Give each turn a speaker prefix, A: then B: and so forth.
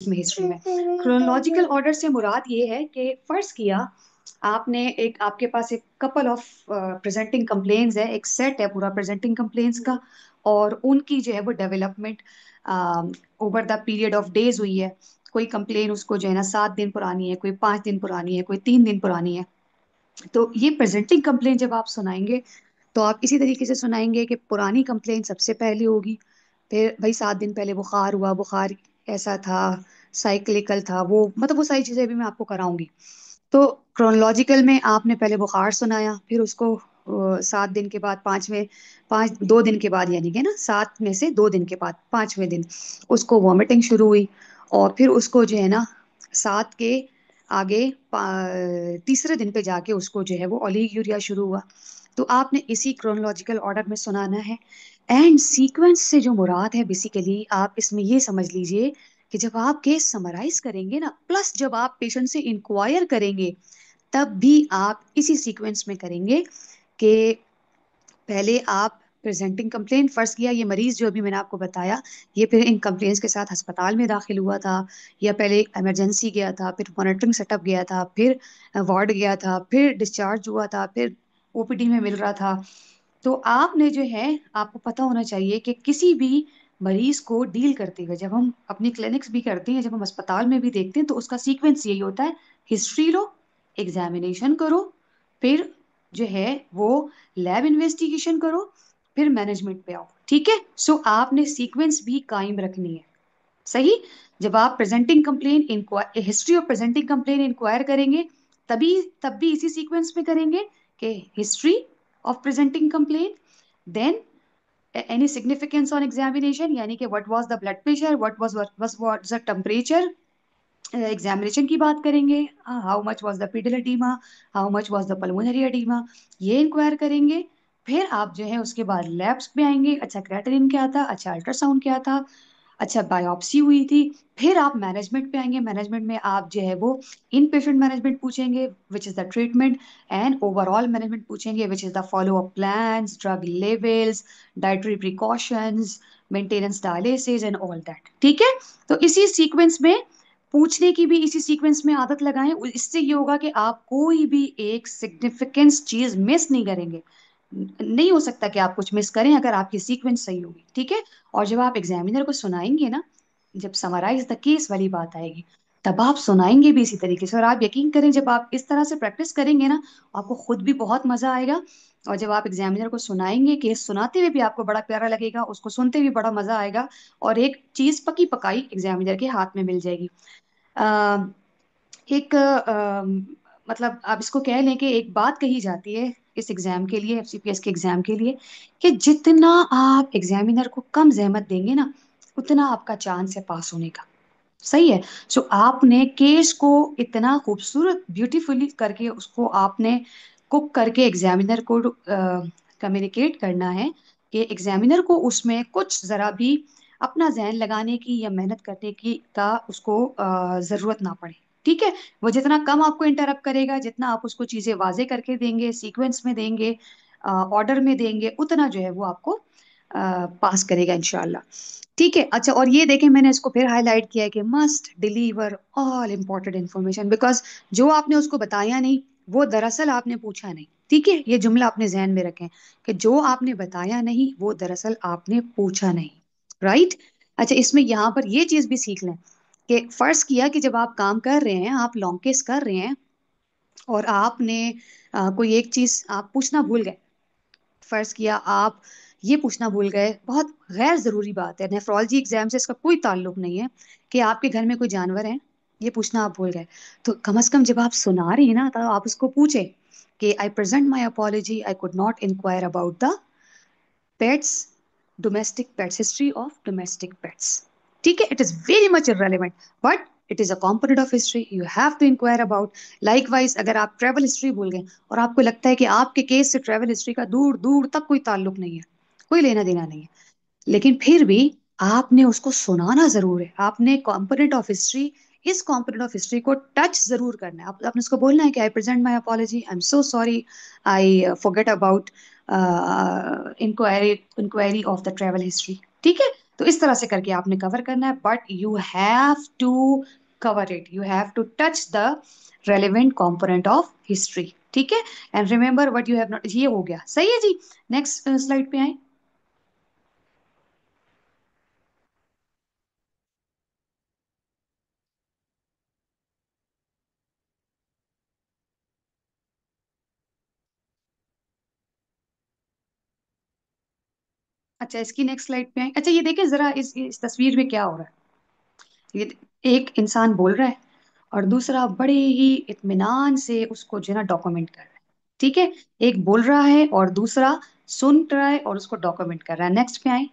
A: में हिस्ट्री में chronological order से मुराद ये है कि फर्ज किया आपने एक आपके पास एक कपल ऑफ प्रेजेंटिंग कंप्लेन्स है, एक सेट है पूरा प्रेजेंटिंग कंप्लेन्स का, और उनकी जो है वो development over the period of days हुई है। कोई कंप्लेन उसको जो है ना 7 दिन पुरानी है, कोई 5 दिन पुरानी है, कोई 3 दिन पुरानी है। तो ये प्रेजेंटिंग कंप्लेन जब आप सुनाएंगे तो आप इसी तरीके से सुनाएंगे कि पुरानी कंप्लेन सबसे पहले होगी, फिर भाई 7 दिन पहले बुखार हुआ, बुखार ऐसा था, साइक्लिकल था, वो मतलब वो सारी चीजें भी मैं आपको कराऊंगी। तो क्रोनोलॉजिकल में आपने पहले बुखार सुनाया, फिर उसको 7 दिन के बाद, 2 दिन के बाद, यानी कि ना 7 में से 2 दिन के बाद 5वें दिन उसको वॉमिटिंग शुरू हुई, और फिर उसको जो है ना 7 के आगे तीसरे दिन पे जाके उसको जो है वो ओलिगूरिया शुरू हुआ। तो आपने इसी क्रोनोलॉजिकल ऑर्डर में सुनाना है। एंड सीक्वेंस से जो मुराद है बेसिकली आप इसमें ये समझ लीजिए कि जब आप केस समराइज करेंगे ना, प्लस जब आप पेशेंट से इंक्वायर करेंगे, तब भी आप इसी सीक्वेंस में करेंगे कि पहले आप प्रेजेंटिंग कंप्लेंट, फर्ज किया ये मरीज जो अभी मैंने आपको बताया, ये फिर इन कंप्लेंट्स के साथ अस्पताल में दाखिल हुआ था, या पहले इमरजेंसी गया था, फिर मॉनिटरिंग सेटअप गया था, फिर वार्ड गया था, फिर डिस्चार्ज हुआ था, फिर ओपीडी में मिल रहा था। तो आपने जो है, आपको पता होना चाहिए कि किसी भी मरीज को डील करते हुए, जब हम अपनी क्लिनिक्स भी करते हैं, जब हम अस्पताल में भी देखते हैं, तो उसका सीक्वेंस यही होता है: हिस्ट्री लो, एग्जामिनेशन करो, फिर जो है वो लैब इन्वेस्टिगेशन करो, फिर मैनेजमेंट पे आओ। ठीक है, सो आपने सीक्वेंस भी कायम रखनी है। सही। जब आप presenting complain, history of presenting complain enquire करेंगे, तभी तब भी इसी सीक्वेंस में करेंगे कि history of presenting complain, then any significance on examination, यानी कि what was the blood pressure, what was the temperature, examination की बात करेंगे, how much was the pedal oedema, how much was the pulmonary oedema, ये enquire करेंगे। फिर आप जो है उसके बाद लैब्स पे आएंगे, अच्छा क्रेटेनिन क्या था, अच्छा अल्ट्रासाउंड क्या था, अच्छा बायोप्सी हुई थी। फिर आप मैनेजमेंट पे आएंगे, मैनेजमेंट में आप जो है वो इन पेशेंट मैनेजमेंट पूछेंगे, which is the treatment, and overall management पूछेंगे, which is the follow up plans, drug levels, dietary precautions, maintenance dialysis and all that. ठीक है, तो इसी सीक्वेंस में पूछने की भी इसी सीक्वेंस में आदत लगाएं। इससे ये होगा कि आप कोई भी एक सिग्निफिकेंस चीज मिस नहीं करेंगे। नहीं हो सकता कि आप कुछ मिस करें अगर आपकी सीक्वेंस सही होगी। ठीक है, और जब आप एग्जामिनर को सुनाएंगे ना, जब समराइज द केस वाली बात आएगी, तब आप सुनाएंगे भी इसी तरीके से। और आप यकीन करें, जब आप इस तरह से प्रैक्टिस करेंगे ना, आपको खुद भी बहुत मजा आएगा, और जब आप एग्जामिनर को सुनाएंगे, केस सुनाते हुए भी आपको बड़ा प्यारा लगेगा, उसको सुनते हुए बड़ा मजा आएगा, और एक चीज पकी पकाई एग्जामिनर के हाथ में मिल जाएगी। अ, एक मतलब आप इसको कह लें कि एक बात कही जाती है इस एग्जाम के लिए, एफसीपीएस के एग्जाम के लिए, कि जितना आप एग्जामिनर को कम जहमत देंगे ना, उतना आपका चांस है पास होने का। सही है। सो आपने केस को इतना खूबसूरत ब्यूटीफुली करके उसको आपने कुक करके एग्जामिनर को कम्युनिकेट करना है, कि एग्जामिनर को उसमें कुछ जरा भी अपना जहन लगाने की या मेहनत करने की का उसको जरूरत ना पड़े। ठीक है, वो जितना कम आपको इंटरप्ट करेगा, जितना आप उसको चीजें वाजे करके देंगे, सीक्वेंस में देंगे, ऑर्डर में देंगे, उतना जो है वो आपको पास करेगा इंशाल्लाह। ठीक है, अच्छा, और ये देखें मैंने इसको फिर हाईलाइट किया है कि must deliver all important information, because जो आपने उसको बताया नहीं, वो दरअसल आपने पूछा नहीं। ठीक है, ये जुमला अपने जहन में रखें कि जो आपने बताया नहीं, वो दरअसल आपने पूछा नहीं। राइट। अच्छा, इसमें यहाँ पर ये चीज भी सीख लें कि फर्ज किया कि जब आप काम कर रहे हैं, आप लॉन्ग केस कर रहे हैं, और आपने कोई एक चीज आप पूछना भूल गए। फर्ज किया आप ये पूछना भूल गए, बहुत गैर जरूरी बात है, नेफ्रोलॉजी एग्जाम से इसका कोई ताल्लुक नहीं है, कि आपके घर में कोई जानवर है, ये पूछना आप भूल गए। तो कम से कम जब आप सुना रही हैं ना, तो आप उसको पूछे कि I present my apology, I could not enquire about the pets, domestic pets, history of domestic pets. ठीक है, it is very much irrelevant, but it is a component of history, you have to enquire about. Likewise अगर आप travel history भूल गए, और आपको लगता है कि आपके केस से ट्रेवल हिस्ट्री का दूर दूर तक कोई ताल्लुक नहीं है, कोई लेना देना नहीं है, लेकिन फिर भी आपने उसको सुनाना जरूर है। आपने कॉम्पोनेंट ऑफ हिस्ट्री, इस कॉम्पोनेंट ऑफ हिस्ट्री को टच जरूर करना है। आपने उसको बोलना है कि I present my apology, I am so sorry, I forget about enquiry of the travel history. ठीक है, तो इस तरह से करके आपने कवर करना है, but you have to cover it, you have to touch the relevant component of history, ठीक है। And remember what you have not, ये हो गया, सही है जी। नेक्स्ट स्लाइड पे आए। अच्छा, इसकी नेक्स्ट स्लाइड पे आए। अच्छा, ये देखिए जरा इस तस्वीर में क्या हो रहा है। ये एक इंसान बोल रहा है और दूसरा बड़े ही इत्मीनान से उसको जो है ना डॉक्यूमेंट कर रहा है, ठीक है। एक बोल रहा है और दूसरा सुन रहा है और उसको डॉक्यूमेंट कर रहा है। नेक्स्ट पे आए।